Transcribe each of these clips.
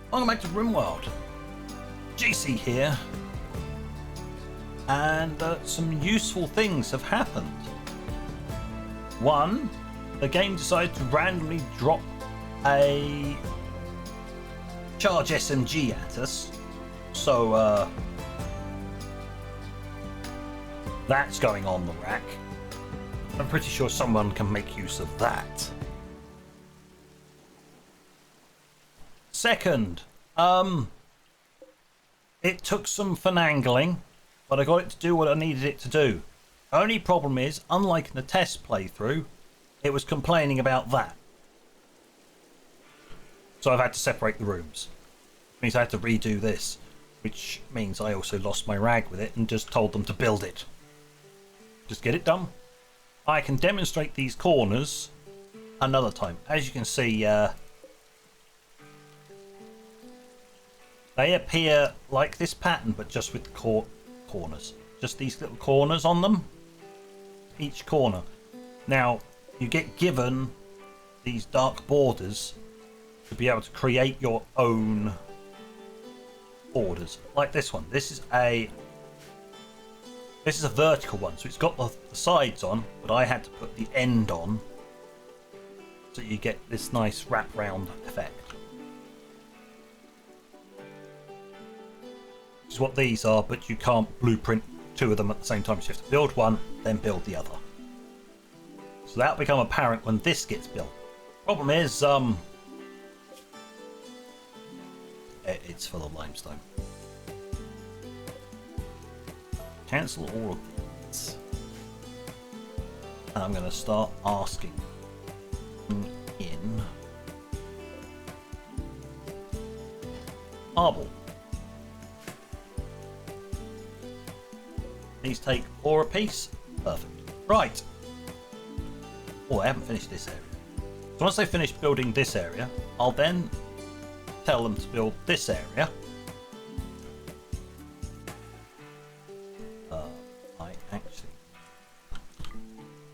Welcome back to RimWorld. GC here. And some useful things have happened. One, the game decided to randomly drop a charge SMG at us. So, that's going on the rack. I'm pretty sure someone can make use of that. Second, it took some finagling, but I got it to do what I needed it to do. Only problem is, unlike in the test playthrough, it was complaining about that. So I've had to separate the rooms. Which means I had to redo this, which means I also lost my rag with it and just told them to build it. Just get it done. I can demonstrate these corners another time. As you can see, they appear like this pattern, but just with corners. Just these little corners on them. Each corner. Now, you get given these dark borders to be able to create your own borders. Like this one. This is a vertical one, so it's got the sides on, but I had to put the end on so you get this nice wrap-round effect. Which is what these are, but you can't blueprint two of them at the same time, so you have to build one, then build the other. So that'll become apparent when this gets built. Problem is, it's full of limestone. Cancel all of these. And I'm going to start asking in marble. These take 4 apiece. Perfect. Right. Oh, I haven't finished this area. So once they finish building this area, I'll then tell them to build this area.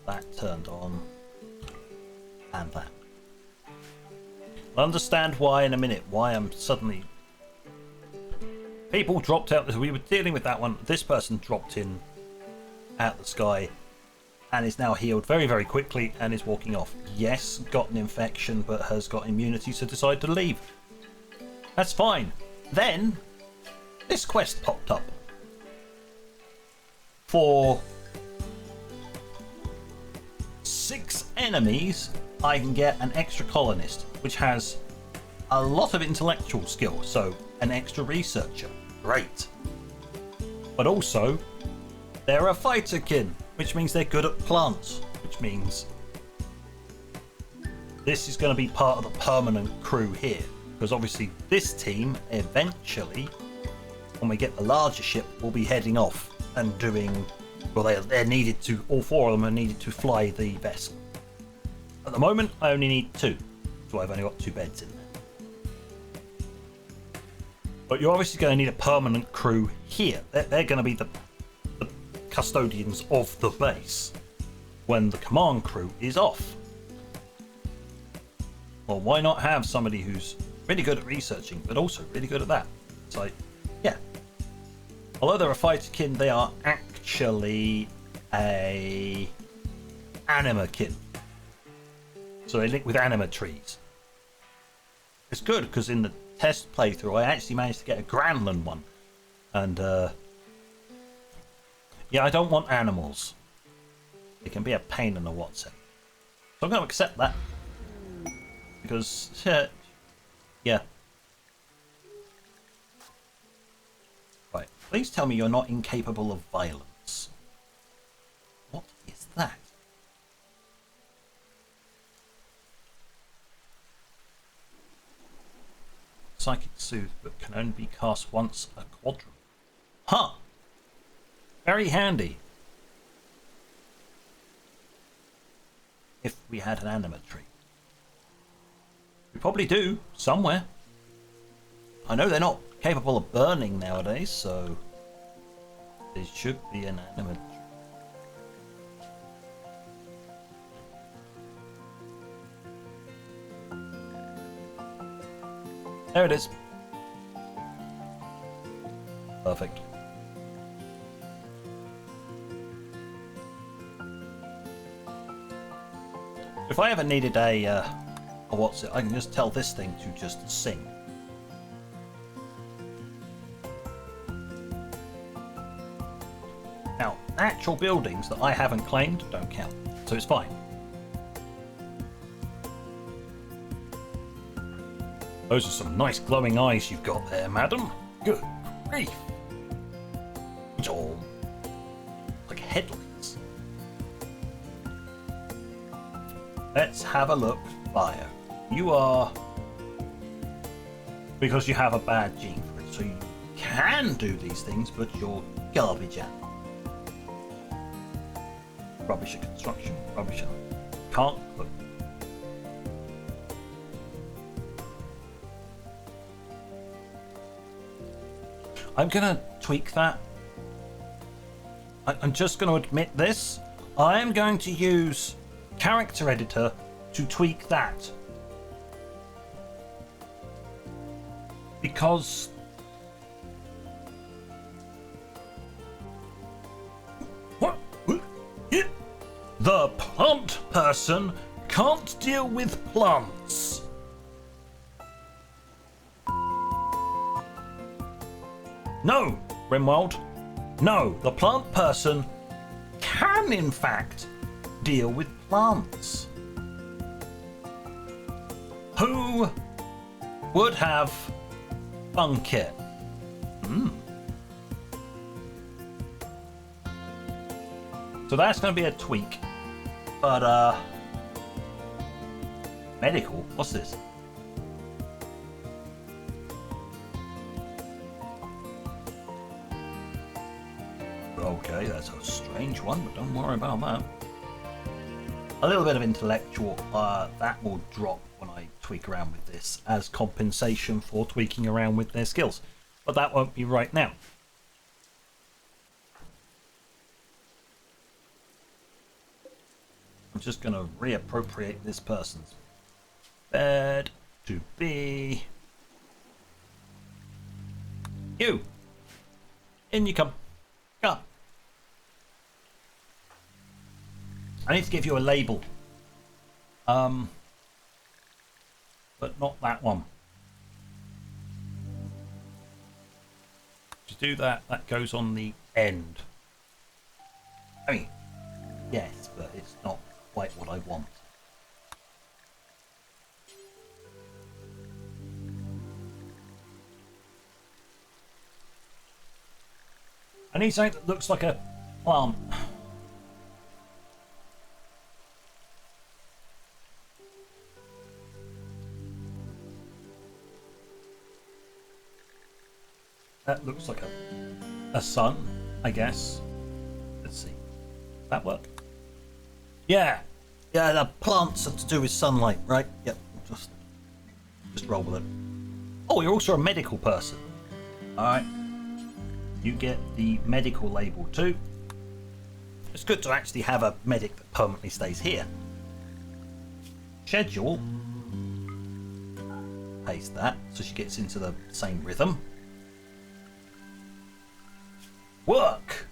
That turned on, and that. I'll understand why in a minute, why I'm suddenly... People dropped out, we were dealing with that one, this person dropped in out the sky and is now healed very, very quickly and is walking off. Yes, got an infection, but has got immunity, so decided to leave. That's fine. Then, this quest popped up. For 6 enemies, I can get an extra colonist, which has a lot of intellectual skill, so an extra researcher. Great. But also, they're a fighter kin, which means they're good at plants, which means this is going to be part of the permanent crew here. Because obviously this team, eventually, when we get the larger ship, will be heading off and doing... Well, they're needed to, all 4 of them are needed to fly the vessel. At the moment, I only need 2, so I've only got 2 beds in there. But you're obviously going to need a permanent crew here. They're going to be the custodians of the base when the command crew is off. Well, why not have somebody who's really good at researching, but also really good at that? It's like, yeah. Although they're a fighter kin, they are actually a anima kin. So they link with anima trees. It's good because in the test playthrough I actually managed to get a Granland one. And yeah, I don't want animals. It can be a pain in the what's it. So I'm going to accept that. Because, yeah. Right, please tell me you're not incapable of violence. What is that? Psychic Soothe, but can only be cast once a quadrant. Huh! Very handy. If we had an anima tree. We probably do, somewhere. I know they're not capable of burning nowadays, so there should be an anima tree. There it is. Perfect. If I ever needed a what's it, I can just tell this thing to just sing. Now, actual buildings that I haven't claimed don't count, so it's fine. Those are some nice glowing eyes you've got there, madam. Good grief. It's all like headlights. Let's have a look. Bio. You are... Because you have a bad gene for it, so you can do these things, but you're garbage at it. Rubbish at construction. Rubbish at... Can't cook. I'm gonna tweak that. I'm just gonna admit this. I am going to use character editor to tweak that. Because what? The plant person can't deal with plants. No, RimWorld. No, the plant person can in fact deal with plants. Who would have thunk it? So that's going to be a tweak. But, medical? What's this? Okay, that's a strange one, but don't worry about that. A little bit of intellectual, that will drop when I tweak around with this as compensation for tweaking around with their skills. But that won't be right now. I'm just going to reappropriate this person's bed to be you. In you come. Come. I need to give you a label. But not that one. To do that, that goes on the end. I mean, yes, but it's not quite what I want. I need something that looks like a plant. That looks like a sun, I guess. Let's see. That work? Yeah. Yeah, the plants are to do with sunlight, right? Yep. Just roll with it. Oh, you're also a medical person. Alright. You get the medical label too. It's good to actually have a medic that permanently stays here. Schedule. Paste that so she gets into the same rhythm. Work!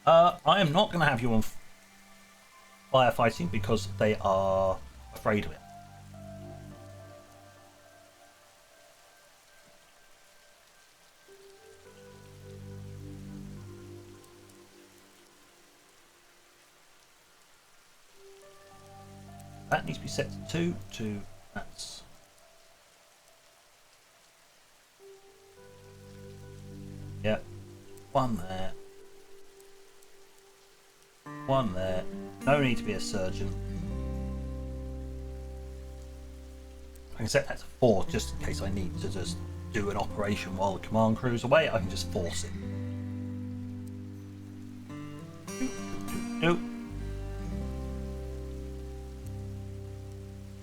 I am not going to have you on firefighting because they are afraid of it. That needs to be set to 2. That's... Yeah. 1 there. 1 there. No need to be a surgeon. I can set that to 4 just in case I need to just do an operation while the command crew's away. I can just force it.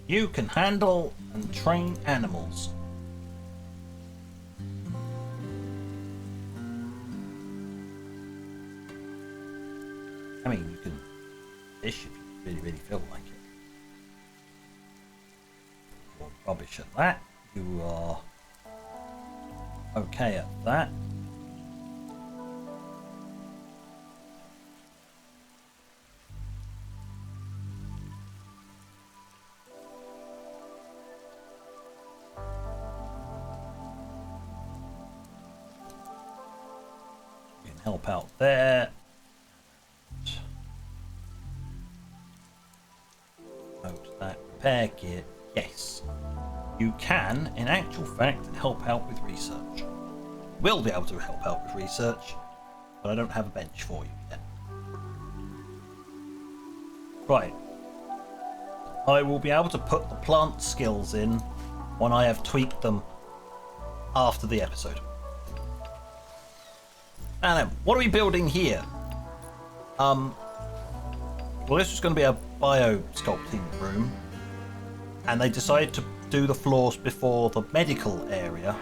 You can handle and train animals. I mean, you can fish if you really feel like it. You're rubbish at that. You are okay at that. help out there. Go to that repair kit. Yes. You can, in actual fact, help out with research. Will be able to help out with research, but I don't have a bench for you yet. Right. I will be able to put the plant skills in when I have tweaked them after the episode. And then, what are we building here? Well, this was going to be a bio sculpting room, and they decided to do the floors before the medical area.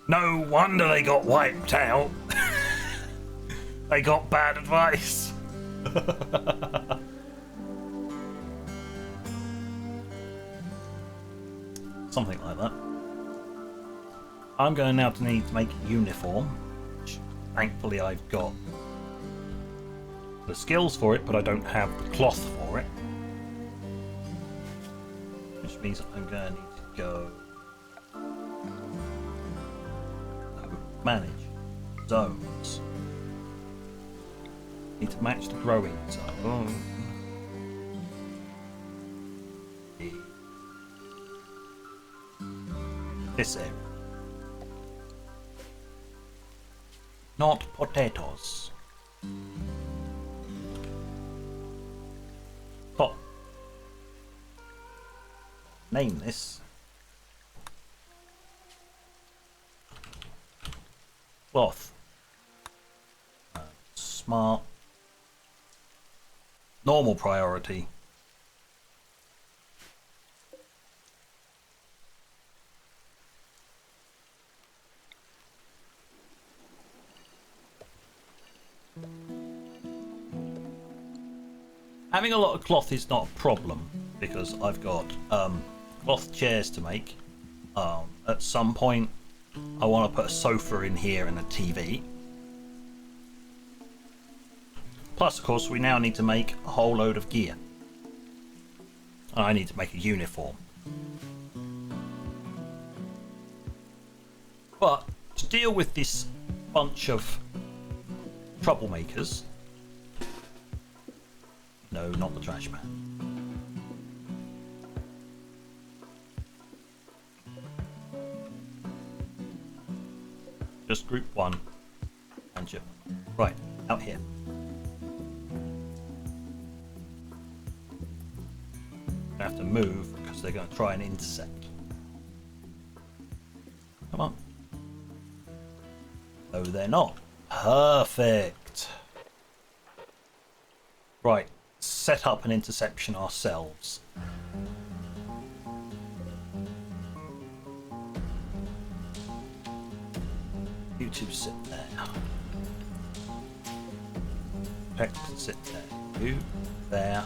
No wonder they got wiped out. They got bad advice. Something like that. I'm going now to need to make a uniform, which thankfully I've got the skills for it, but I don't have the cloth for it. Which means I'm going to need to go manage zones. Need to match the growing zone. This area. Not potatoes. Oh. Name this. Cloth. Smart. Normal priority. Having a lot of cloth is not a problem because I've got cloth chairs to make. At some point I want to put a sofa in here and a TV. Plus, of course, we now need to make a whole load of gear. I need to make a uniform. But to deal with this bunch of troublemakers... No, not the trash man. Just group one. And you. Right, out here. I have to move because they're going to try and intercept. Come on. No, they're not. Perfect. Right. Set up an interception ourselves. You two sit there. Peck can sit there. You there.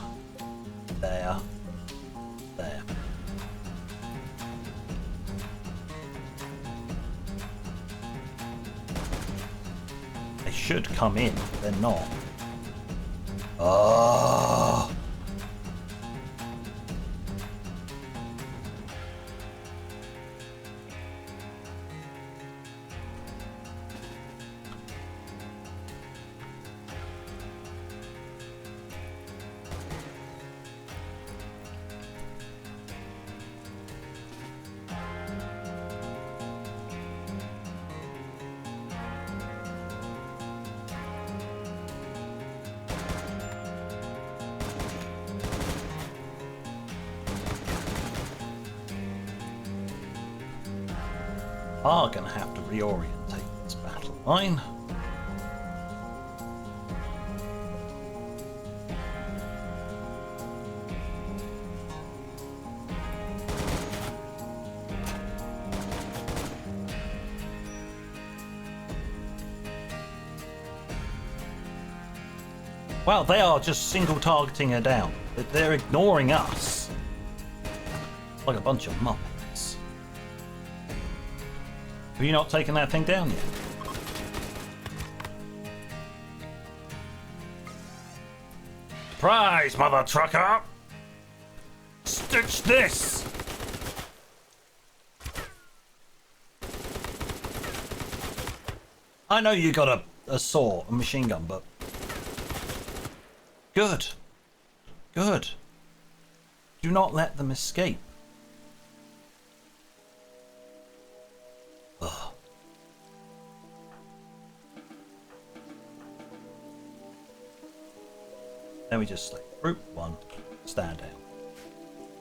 There. There. They should come in, but they're not. Oh. Are going to have to reorientate this battle line. Wow, they are just single targeting her down. They're ignoring us. Like a bunch of muppets. Have you not taken that thing down yet? Surprise, mother trucker! Stitch this! I know you got a saw, a machine gun, but... Good. Good. Do not let them escape. Ugh. Then we just select group 1, stand down.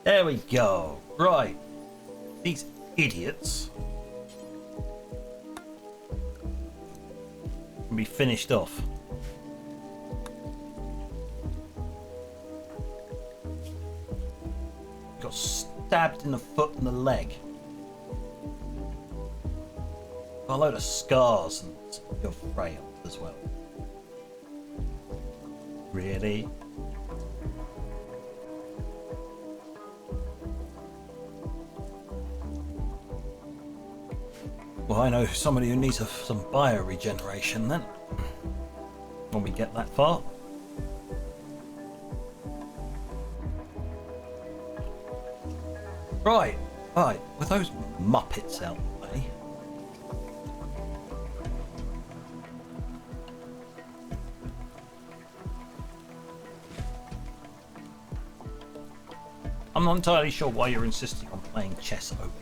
There we go. Right. These idiots can be finished off. Got stabbed in the foot and the leg. Got a load of scars and you're frail as well. Really? Well, I know somebody who needs some bioregeneration then. When we get that far. Right, with those Muppets out the way. I'm not entirely sure why you're insisting on playing chess over here.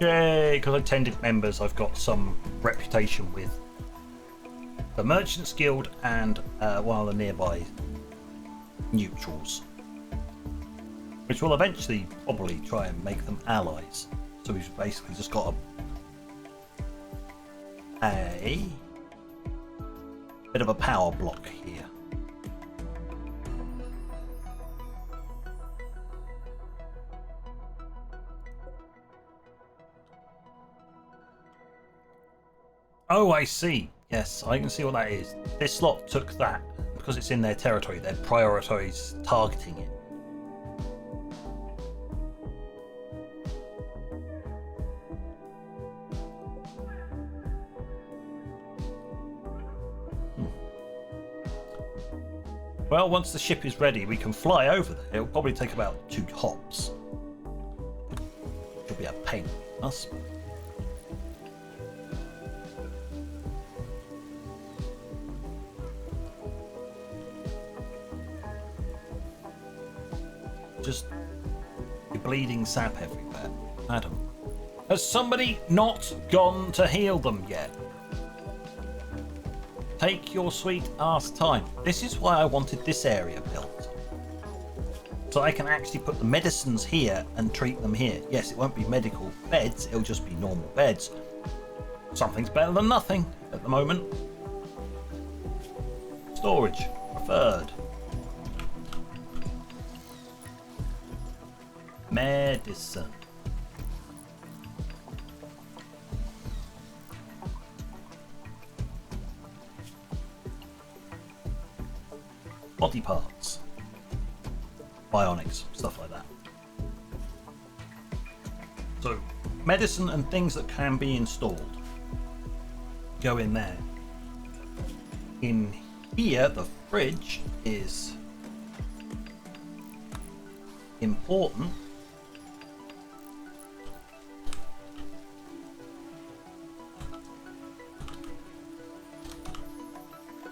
Yay, because attended members, I've got some reputation with the Merchants Guild and one of the nearby neutrals, which will eventually probably try and make them allies. So we've basically just got a bit of a power block here. Oh, I see. Yes, I can see what that is. This lot took that because it's in their territory. They're prioritized targeting it. Well, once the ship is ready, we can fly over there. It'll probably take about 2 hops. It'll be a pain in us. Just bleeding sap everywhere. Adam, has somebody not gone to heal them yet? Take your sweet ass time. This is why I wanted this area built. So I can actually put the medicines here and treat them here. Yes, it won't be medical beds, it'll just be normal beds. Something's better than nothing at the moment. Storage, preferred. Medicine. Body parts. Bionics, stuff like that. So, medicine and things that can be installed go in there. In here, the fridge is important.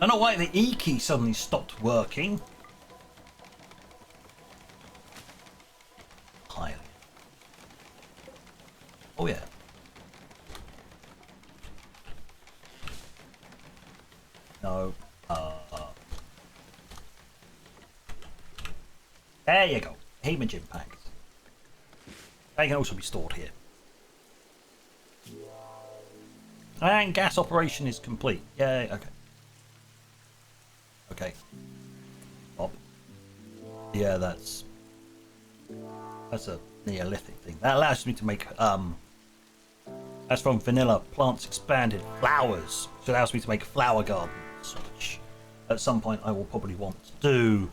I don't know why the E key suddenly stopped working. Highly. Oh yeah. No. There you go. Hemagin packs. They can also be stored here. And gas operation is complete. Yay, okay. Okay. Pop. Yeah, that's a Neolithic thing. That allows me to make that's from vanilla plants expanded flowers, which allows me to make flower gardens, which at some point I will probably want to do,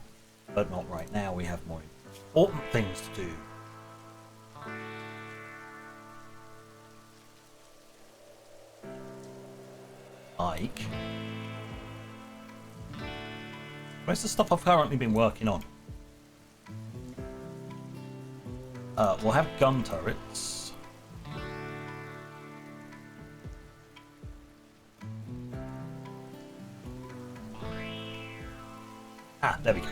but not right now. We have more important things to do. like... Where's the stuff I've currently been working on? We'll have gun turrets. Ah, there we go.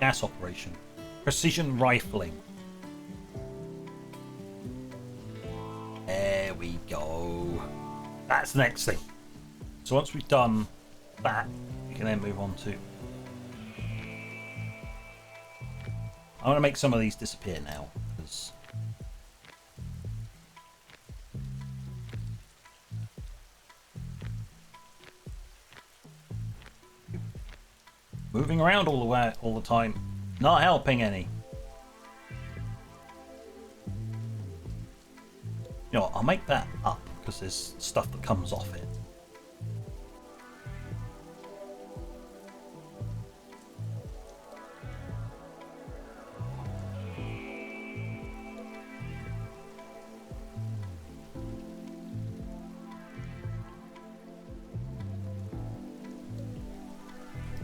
Gas operation. Precision rifling. There we go. That's the next thing. So once we've done that, we can then move on to... I want to make some of these disappear now, because... moving around all the time, not helping any. You know what, I'll make that up, because there's stuff that comes off it.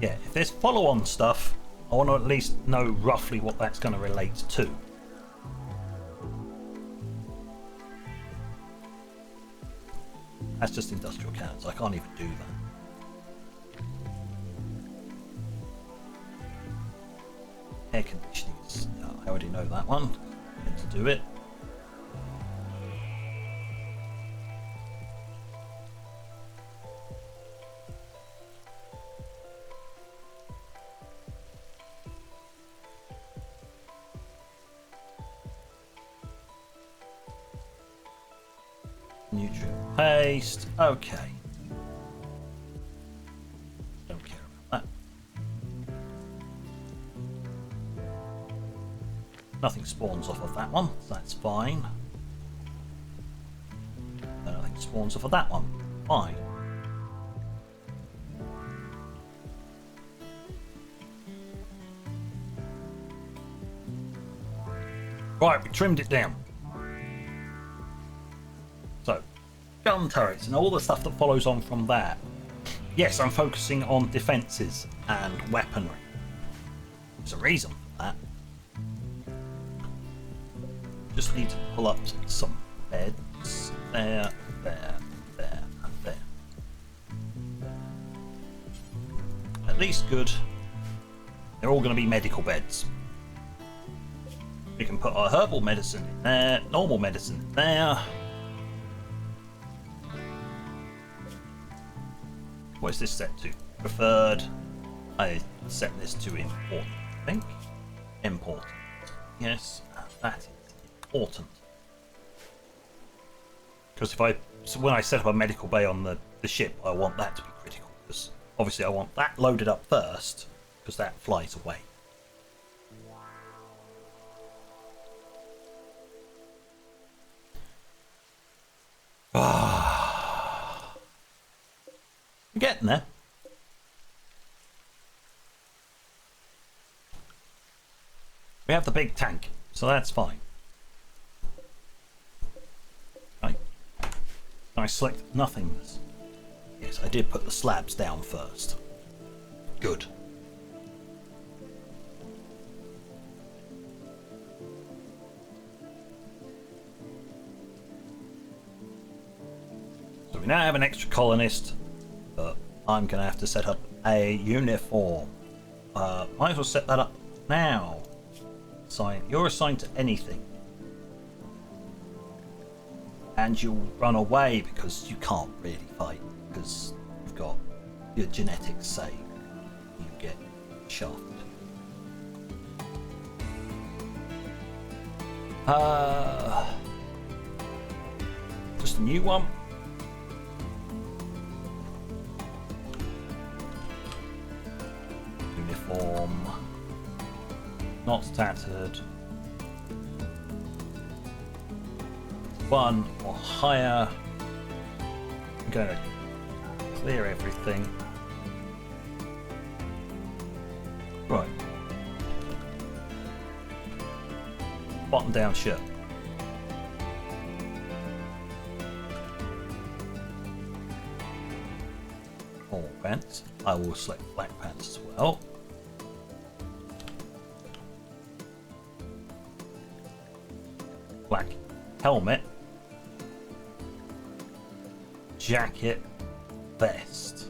Yeah, if there's follow-on stuff, I want to at least know roughly what that's going to relate to. That's just industrial cannons. I can't even do that. Air conditioning. I already know that one. Need to do it. Nutrient paste. Okay. Don't care about that. Nothing spawns off of that one, so that's fine. Nothing spawns off of that one. Fine. Right, we trimmed it down. So, gun turrets and all the stuff that follows on from that. Yes, I'm focusing on defences and weaponry. There's a reason for that. Just need to pull up some beds. There, there, there, and there. At least good. They're all going to be medical beds. We can put our herbal medicine in there, normal medicine in there. What is this set to? Preferred. I set this to important, I think. Important. Yes, that is important. Because when I set up a medical bay on the ship, I want that to be critical. Because obviously I want that loaded up first, because that flies away. We're getting there. We have the big tank, so that's fine. Right. I select nothingness. Yes, I did put the slabs down first. Good. So we now have an extra colonist. But I'm going to have to set up a uniform. Might as well set that up now. You're assigned to anything. And you'll run away because you can't really fight. Because you've got your genetics say you get shafted. Just a new one. Uniform, not tattered, 1 or higher. I'm going to clear everything. Right. Button down shirt. pants. I will select black pants as well. Black helmet, jacket, vest.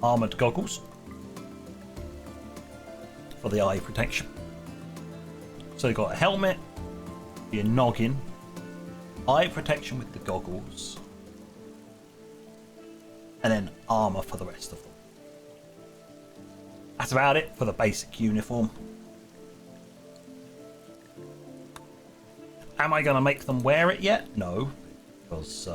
Armored goggles for the eye protection. So you've got a helmet, your noggin, eye protection with the goggles, and then armour for the rest of them. That's about it for the basic uniform. Am I going to make them wear it yet? No, because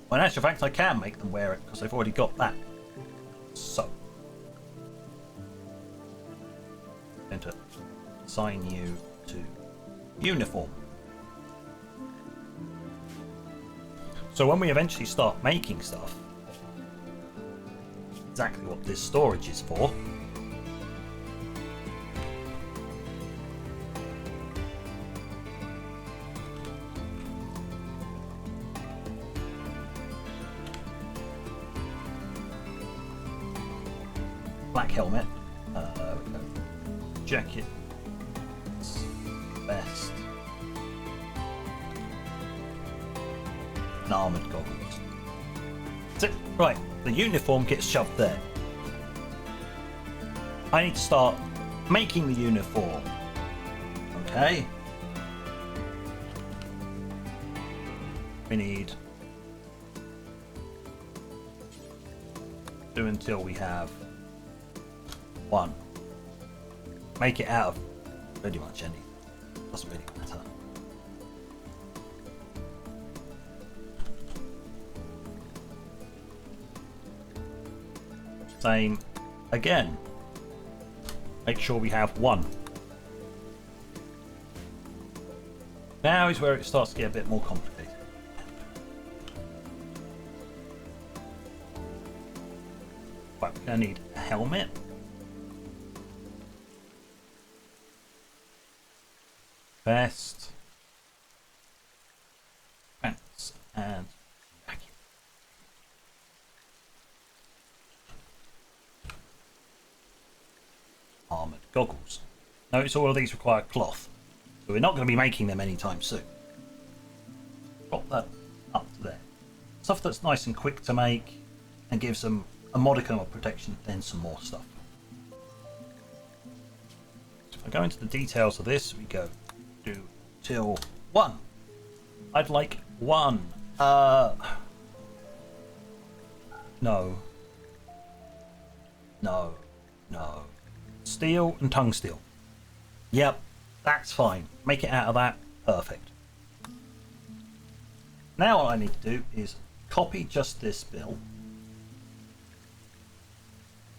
well, in actual fact, I can make them wear it because they've already got that. So, I'm going to assign you to uniform. So when we eventually start making stuff, exactly what this storage is for. Black helmet, jacket, vest, and armoured goggles. That's it. Right, the uniform gets shoved there. I need to start making the uniform. Okay. We need do until we have one. Make it out of pretty much anything. Doesn't really matter. Same again. Make sure we have one. Now is where it starts to get a bit more complicated. Right, we're going to need a helmet. Vest, pants, and jacket. Armoured goggles. Notice all of these require cloth, so we're not going to be making them anytime soon. Drop that up to there. Stuff that's nice and quick to make and gives them a modicum of protection, then some more stuff. So if I go into the details of this, we go do till 1. I'd like 1. No. Steel and tungsteel. Yep, that's fine. Make it out of that. Perfect. Now what I need to do is copy just this bill.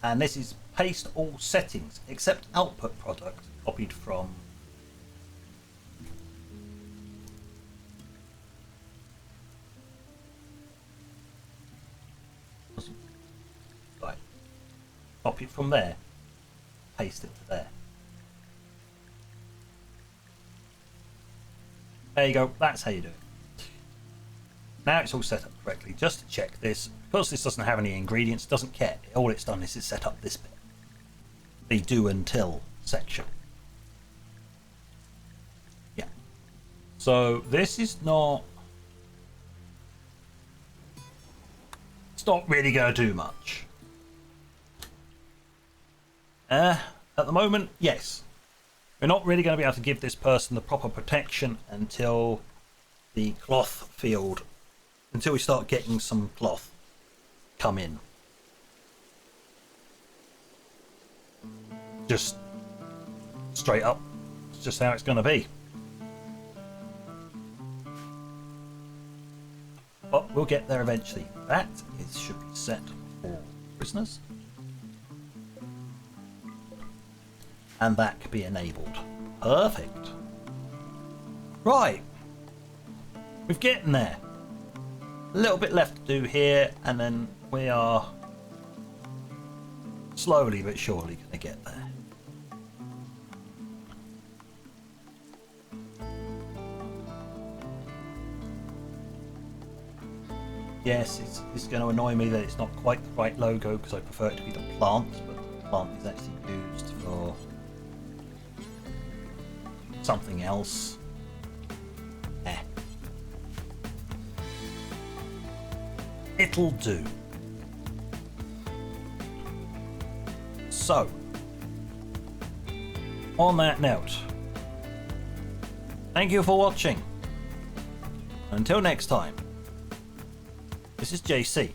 And this is paste all settings except output product copied from copy it from there, paste it to there. There you go, that's how you do it. Now it's all set up correctly. Just to check this, because this doesn't have any ingredients, doesn't care. All it's done is it's set up this bit. The do until section. Yeah. So this is not... It's not really going to do much. At the moment, yes. We're not really going to be able to give this person the proper protection until the cloth field, until we start getting some cloth come in. Just straight up, it's just how it's going to be. But we'll get there eventually. That should be set for prisoners. And that can be enabled. Perfect. Right. We're getting there. A little bit left to do here, and then we are slowly but surely going to get there. Yes, it's going to annoy me that it's not quite the right logo because I prefer it to be the plant, but the plant is actually used for something else. It'll do. So, on that note, thank you for watching. Until next time, this is JC.